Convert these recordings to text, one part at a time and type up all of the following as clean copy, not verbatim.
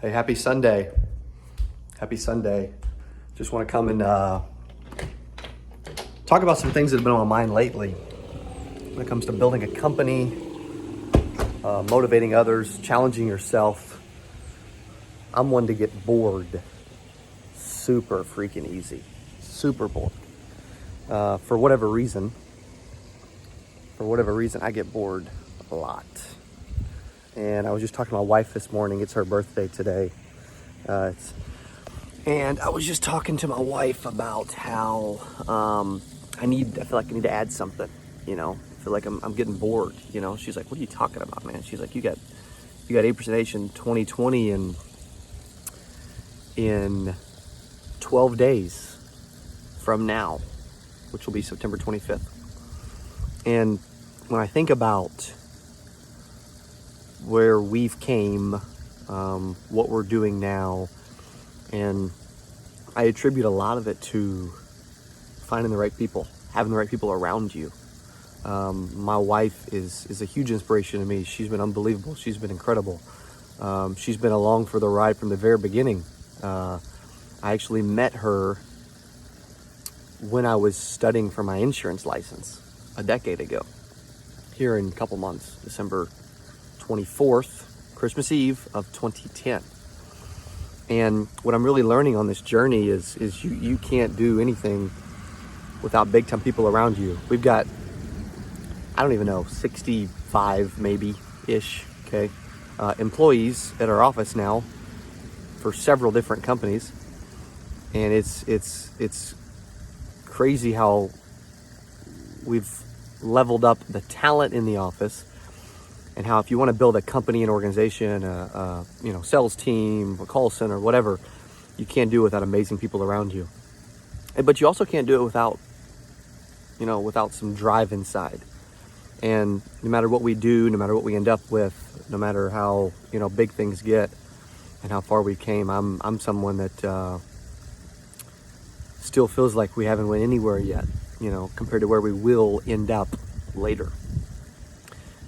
Hey, happy Sunday. Happy Sunday. Just want to come and talk about some things that have been on my mind lately when it comes to building a company, motivating others, challenging yourself. I'm one to get bored super freaking easy, super bored. For whatever reason, I get bored a lot. And I was just talking to my wife this morning. It's her birthday today. And I was just talking to my wife about how I feel like I need to add something, I feel like I'm getting bored, She's like, what are you talking about, man? She's like, you got 8% 2020 and in 12 days from now, which will be September 25th. And when I think about where we've came, what we're doing now, and I attribute a lot of it to finding the right people, having the right people around you. My wife is a huge inspiration to me. She's been unbelievable. She's been incredible. She's been along for the ride from the very beginning. I actually met her when I was studying for my insurance license a decade ago, here in a couple months, December 24th, Christmas Eve of 2010. And what I'm really learning on this journey is you can't do anything without big time people around you. We've got, I don't even know, 65 maybe-ish, okay, employees at our office now for several different companies. And it's crazy how we've leveled up the talent in the office, and how if you want to build a company, an organization, a sales team, a call center, whatever, you can't do it without amazing people around you. But you also can't do it without some drive inside. And no matter what we do, no matter what we end up with, no matter how, big things get and how far we came, I'm someone that still feels like we haven't went anywhere yet, compared to where we will end up later.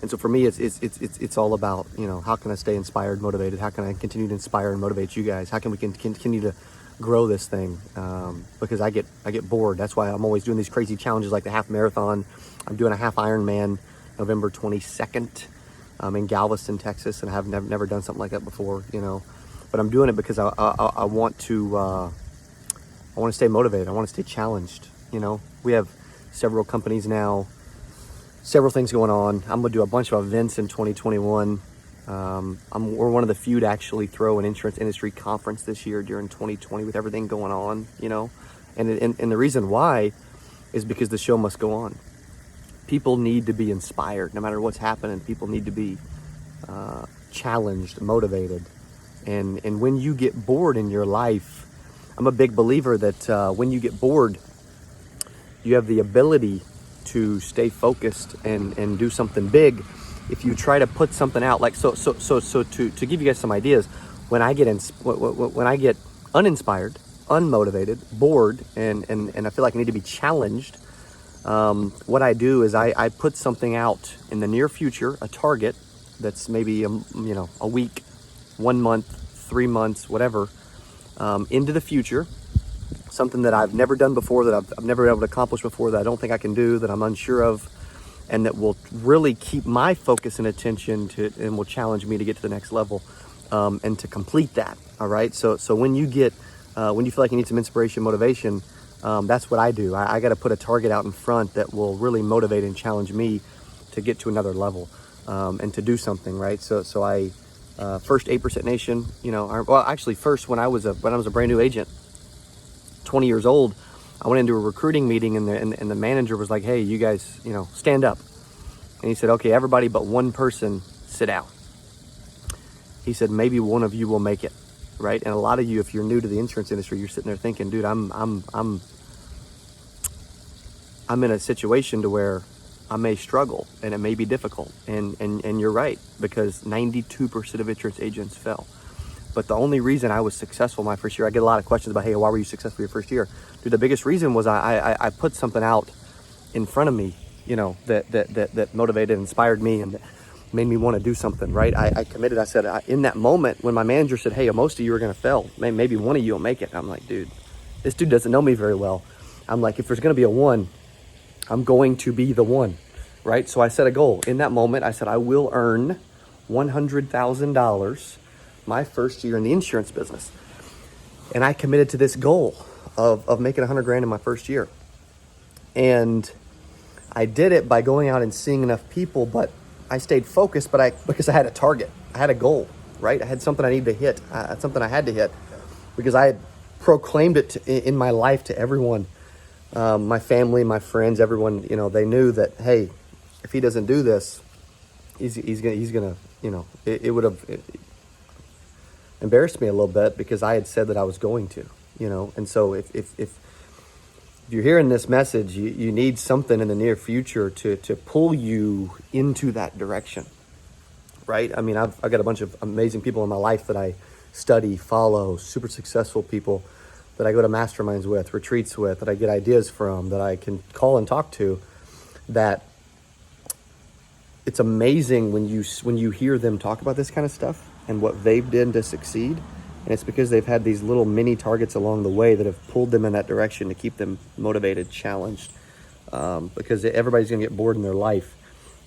And so for me, it's all about, how can I stay inspired, motivated? How can I continue to inspire and motivate you guys? How can we continue to grow this thing? Because I get bored. That's why I'm always doing these crazy challenges like the half marathon. I'm doing a half Ironman November 22nd in Galveston, Texas, and I have never done something like that before, But I'm doing it because I want to stay motivated. I want to stay challenged. We have several companies now. Several things going on. I'm going to do a bunch of events in 2021. We're one of the few to actually throw an insurance industry conference this year during 2020 with everything going on, And the reason why is because the show must go on. People need to be inspired. No matter what's happening, people need to be challenged, motivated. And when you get bored in your life, I'm a big believer that when you get bored, you have the ability to stay focused and do something big. If you try to put something out, like so to give you guys some ideas, when I get uninspired, unmotivated, bored, and I feel like I need to be challenged, what I do is I put something out in the near future, a target that's maybe a week, 1 month, 3 months, whatever, into the future. Something that I've never done before, that I've never been able to accomplish before, that I don't think I can do, that I'm unsure of, and that will really keep my focus and attention and will challenge me to get to the next level, and to complete that. All right. So when you feel like you need some inspiration, motivation, that's what I do. I got to put a target out in front that will really motivate and challenge me to get to another level, and to do something. Right. So I first 8% Nation. First when I was a brand new agent, 20 years old, I went into a recruiting meeting and the manager was like, hey, you guys, stand up. And he said, okay, everybody but one person sit down. He said, maybe one of you will make it, right? And a lot of you, if you're new to the insurance industry, you're sitting there thinking, dude, I'm in a situation to where I may struggle and it may be difficult. And you're right, because 92% of insurance agents fail. But the only reason I was successful my first year, I get a lot of questions about, hey, why were you successful your first year? Dude, the biggest reason was I put something out in front of me, that motivated and inspired me. made me want to do something, right? I committed. I said, in that moment when my manager said, hey, most of you are going to fail. Maybe one of you will make it. I'm like, dude, this dude doesn't know me very well. I'm like, if there's going to be a one, I'm going to be the one, right? So I set a goal. In that moment, I said, I will earn $100,000 my first year in the insurance business. And I committed to this goal of making 100 grand in my first year. And I did it by going out and seeing enough people, but I stayed focused, because I had a target. I had a goal, right? I had something I needed to hit, something I had to hit, because I had proclaimed it in my life to everyone, my family, my friends, everyone. They knew that, hey, if he doesn't do this, he's gonna, it would have embarrassed me a little bit, because I had said that I was going to, And so if you're hearing this message, you need something in the near future to pull you into that direction, right? I mean, I've got a bunch of amazing people in my life that I study, follow, super successful people that I go to masterminds with, retreats with, that I get ideas from, that I can call and talk to, that it's amazing when you hear them talk about this kind of stuff and what they've done to succeed. And it's because they've had these little mini targets along the way that have pulled them in that direction to keep them motivated, challenged, because everybody's going to get bored in their life.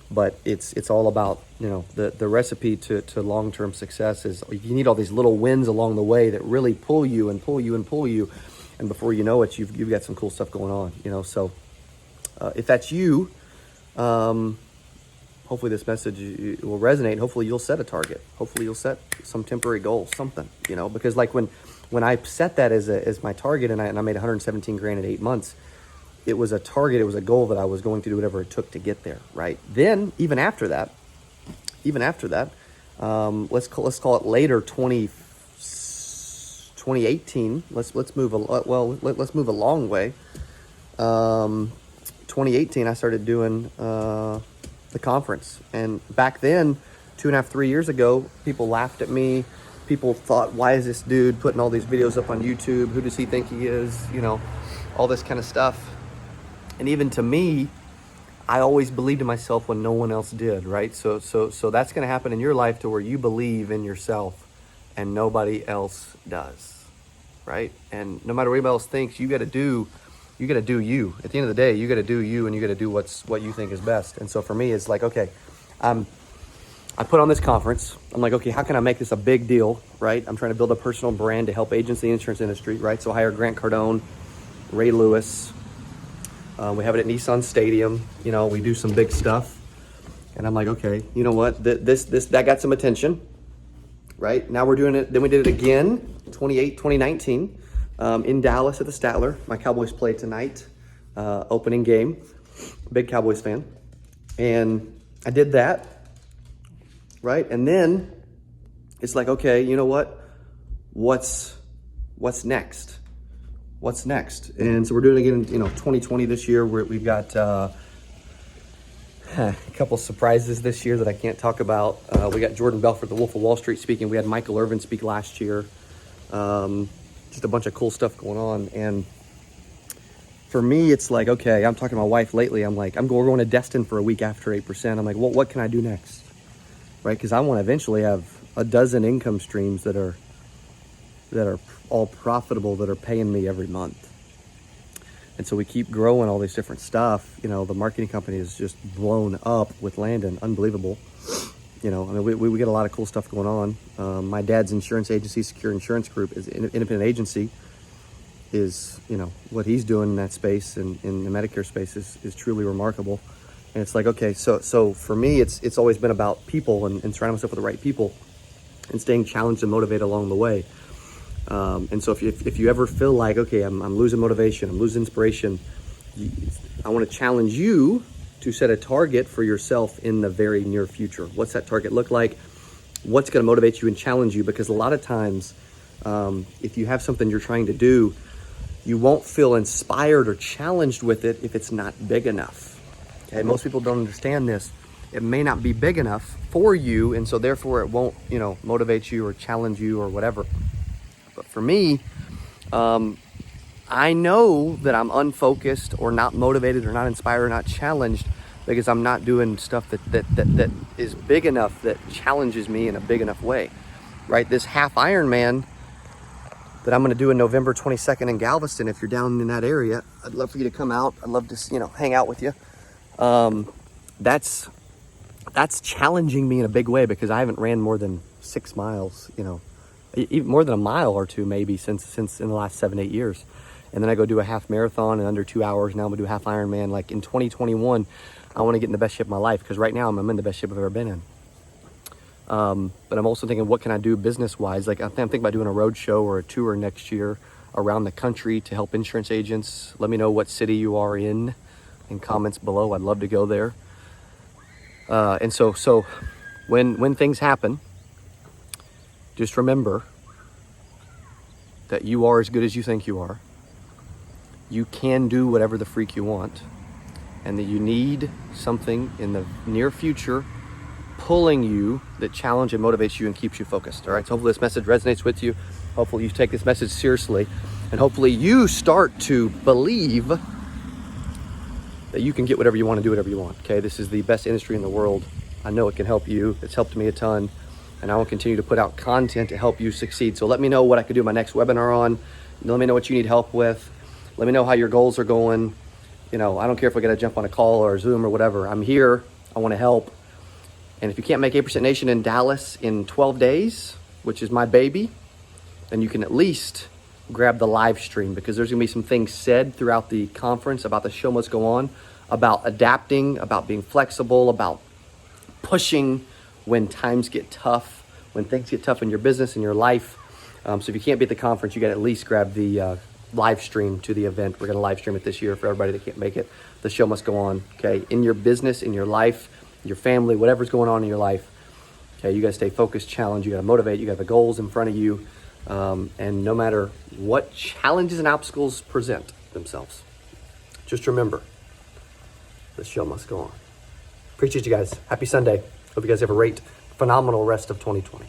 But it's all about, the recipe to long-term success is you need all these little wins along the way that really pull you and pull you and pull you. And before you know it, you've got some cool stuff going on, So if that's you, hopefully this message will resonate. Hopefully you'll set a target. Hopefully you'll set some temporary goal, something, because like when I set that as my target and I made 117 grand in 8 months, it was a target. It was a goal that I was going to do whatever it took to get there. Right. Then even after that, let's call it later 2018. Let's move let's move a long way. 2018, I started doing, the conference. And back then, 2.5, 3 years ago, people laughed at me. People thought, why is this dude putting all these videos up on YouTube? Who does he think he is? All this kind of stuff. And even to me, I always believed in myself when no one else did, right? So that's going to happen in your life, to where you believe in yourself and nobody else does, right? And no matter what anybody else thinks, you got to do you. At the end of the day, you got to do you, and you got to do what you think is best. And so for me, it's like, okay, I put on this conference. I'm like, okay, how can I make this a big deal, right? I'm trying to build a personal brand to help agents in the insurance industry, right? So I hire Grant Cardone, Ray Lewis. We have it at Nissan Stadium. We do some big stuff. And I'm like, okay, you know what? That got some attention, right? Now we're doing it. Then we did it again, 2019. In Dallas at the Statler. My Cowboys play tonight, opening game. Big Cowboys fan. And I did that, right? And then it's like, okay, you know what? What's next? What's next? And so we're doing it again, 2020 this year. We've got a couple surprises this year that I can't talk about. We got Jordan Belfort, the Wolf of Wall Street, speaking. We had Michael Irvin speak last year. Just a bunch of cool stuff going on. And for me, it's like, okay, I'm talking to my wife lately. I'm like, we're going to Destin for a week after 8%. I'm like, well, what can I do next? Right? Because I want to eventually have a dozen income streams that are all profitable, that are paying me every month. And so we keep growing all these different stuff. The marketing company is just blown up with Landon. Unbelievable. We get a lot of cool stuff going on. My dad's insurance agency, Secure Insurance Group, is an independent agency. Is, what he's doing in that space and in the Medicare space is truly remarkable. And it's like, okay, so for me, it's always been about people and surrounding myself with the right people and staying challenged and motivated along the way. And so if you ever feel like, okay, I'm losing motivation, I'm losing inspiration, I want to challenge you to set a target for yourself in the very near future. What's that target look like? What's going to motivate you and challenge you? Because a lot of times, if you have something you're trying to do, you won't feel inspired or challenged with it if it's not big enough. Okay, most people don't understand this. It may not be big enough for you, and so therefore it won't, motivate you or challenge you or whatever. But for me, I know that I'm unfocused or not motivated or not inspired or not challenged because I'm not doing stuff that is big enough, that challenges me in a big enough way, right? This half Ironman that I'm going to do in November 22nd in Galveston. If you're down in that area, I'd love for you to come out. I'd love to, hang out with you. That's challenging me in a big way, because I haven't ran more than 6 miles, even more than a mile or two maybe since in the last 7-8 years. And then I go do a half marathon in under 2 hours. Now I'm gonna do a half Ironman. Like in 2021, I want to get in the best shape of my life, because right now I'm in the best shape I've ever been in. But I'm also thinking, what can I do business-wise? Like I'm thinking about doing a road show or a tour next year around the country to help insurance agents. Let me know what city you are in comments below. I'd love to go there. And so when things happen, just remember that you are as good as you think you are. You can do whatever the freak you want, and that you need something in the near future pulling you that challenge and motivates you and keeps you focused. All right, so hopefully this message resonates with you. Hopefully you take this message seriously, and hopefully you start to believe that you can get whatever you want and do whatever you want. Okay, this is the best industry in the world. I know it can help you. It's helped me a ton, and I will continue to put out content to help you succeed. So let me know what I could do my next webinar on. Let me know what you need help with. Let me know how your goals are going. I don't care if we got to jump on a call or a Zoom or whatever. I'm here. I want to help. And if you can't make 8% Nation in Dallas in 12 days, which is my baby, then you can at least grab the live stream, because there's going to be some things said throughout the conference about the show must go on, about adapting, about being flexible, about pushing when times get tough, when things get tough in your business, in your life. So if you can't be at the conference, you got to at least grab the live stream to the event. We're going to live stream it this year for everybody that can't make it. The show must go on, okay? In your business, in your life, your family, whatever's going on in your life, okay? You got to stay focused, challenge. You got to motivate. You got the goals in front of you. And no matter what challenges and obstacles present themselves, just remember, the show must go on. Appreciate you guys. Happy Sunday. Hope you guys have a phenomenal rest of 2020.